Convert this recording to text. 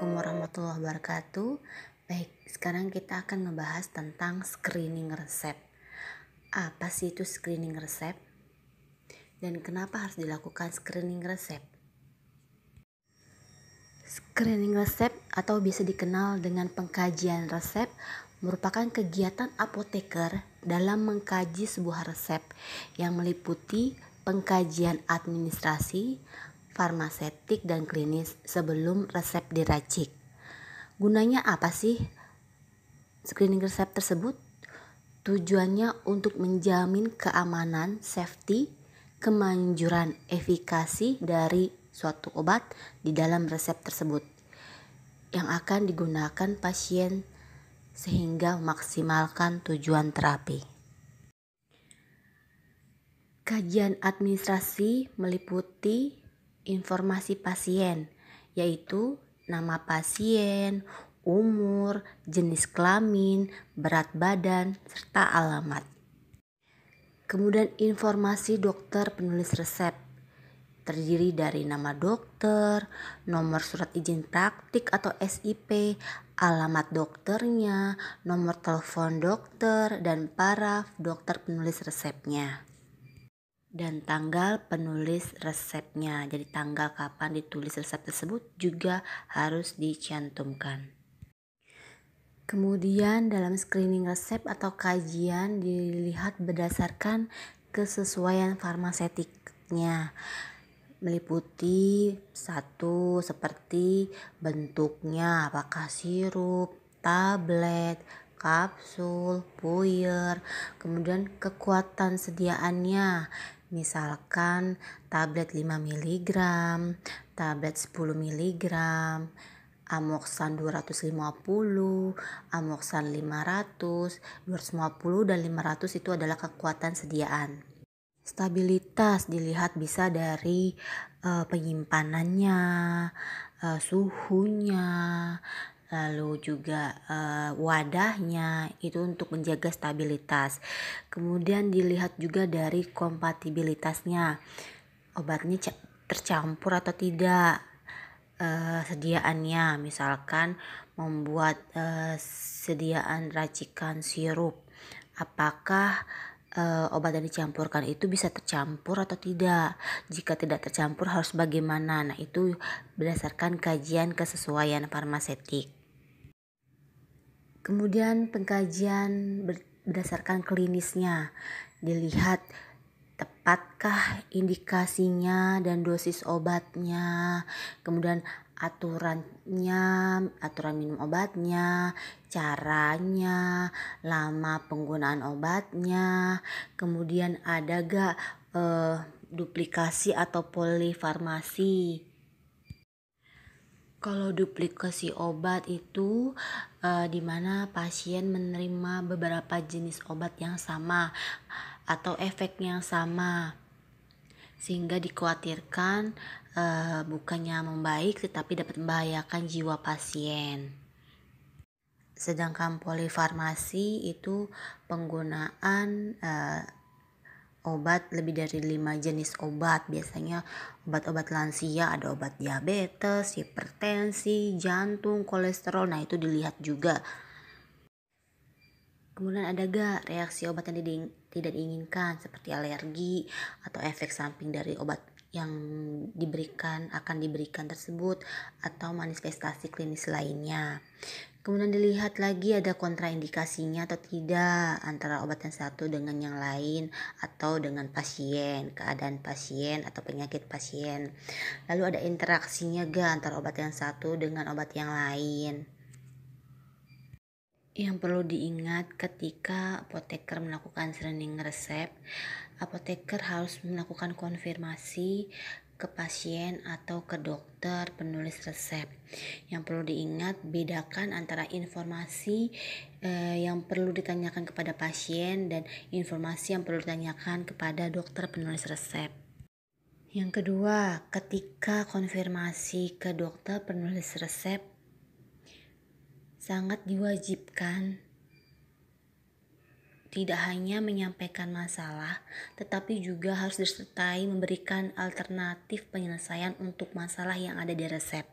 Assalamualaikum warahmatullahi wabarakatuh. Baik, sekarang kita akan membahas tentang screening resep. Apa sih itu screening resep? Dan kenapa harus dilakukan screening resep? Screening resep atau bisa dikenal dengan pengkajian resep merupakan kegiatan apoteker dalam mengkaji sebuah resep yang meliputi pengkajian administrasi, farmasetik dan klinis sebelum resep diracik. Gunanya apa sih screening resep tersebut? Tujuannya untuk menjamin keamanan, safety, kemanjuran, efikasi dari suatu obat di dalam resep tersebut yang akan digunakan pasien sehingga memaksimalkan tujuan terapi. Kajian administrasi meliputi informasi pasien, yaitu nama pasien, umur, jenis kelamin, berat badan, serta alamat. Kemudian informasi dokter penulis resep terdiri dari nama dokter, nomor surat izin praktik atau SIP, alamat dokternya, nomor telepon dokter, dan paraf dokter penulis resepnya. Dan tanggal penulis resepnya, jadi tanggal kapan ditulis resep tersebut juga harus dicantumkan. Kemudian dalam screening resep atau kajian dilihat berdasarkan kesesuaian farmasetiknya, meliputi satu seperti bentuknya, apakah sirup, tablet, kapsul, puyer, kemudian kekuatan sediaannya, misalkan tablet 5 mg, tablet 10 mg, Amoxan 250, Amoxan 500, 250 dan 500 itu adalah kekuatan sediaan. Stabilitas dilihat bisa dari penyimpanannya, suhunya, lalu juga wadahnya, itu untuk menjaga stabilitas. Kemudian dilihat juga dari kompatibilitasnya, obatnya tercampur atau tidak, sediaannya, misalkan membuat sediaan racikan sirup, apakah obat yang dicampurkan itu bisa tercampur atau tidak. Jika tidak tercampur harus bagaimana? Nah, itu berdasarkan kajian kesesuaian farmasetik. Kemudian pengkajian berdasarkan klinisnya, dilihat tepatkah indikasinya dan dosis obatnya, kemudian aturannya, aturan minum obatnya, caranya, lama penggunaan obatnya, kemudian ada gak duplikasi atau polifarmasi. Kalau duplikasi obat itu di mana pasien menerima beberapa jenis obat yang sama atau efek yang sama, sehingga dikhawatirkan bukannya membaik tetapi dapat membahayakan jiwa pasien. Sedangkan polifarmasi itu penggunaan obat lebih dari 5 jenis obat. Biasanya obat-obat lansia, ada obat diabetes, hipertensi, jantung, kolesterol. Nah, itu dilihat juga. Kemudian ada gak reaksi obat yang tidak diinginkan seperti alergi atau efek samping dari obat yang akan diberikan tersebut atau manifestasi klinis lainnya. Kemudian dilihat lagi ada kontraindikasinya atau tidak antara obat yang satu dengan yang lain atau dengan pasien, keadaan pasien atau penyakit pasien. Lalu ada interaksinya gak antara obat yang satu dengan obat yang lain. Yang perlu diingat ketika apoteker melakukan screening resep, apoteker harus melakukan konfirmasi ke pasien atau ke dokter penulis resep. Yang perlu diingat, bedakan antara informasi yang perlu ditanyakan kepada pasien dan informasi yang perlu ditanyakan kepada dokter penulis resep. Yang kedua, ketika konfirmasi ke dokter penulis resep, sangat diwajibkan tidak hanya menyampaikan masalah, tetapi juga harus disertai memberikan alternatif penyelesaian untuk masalah yang ada di resep.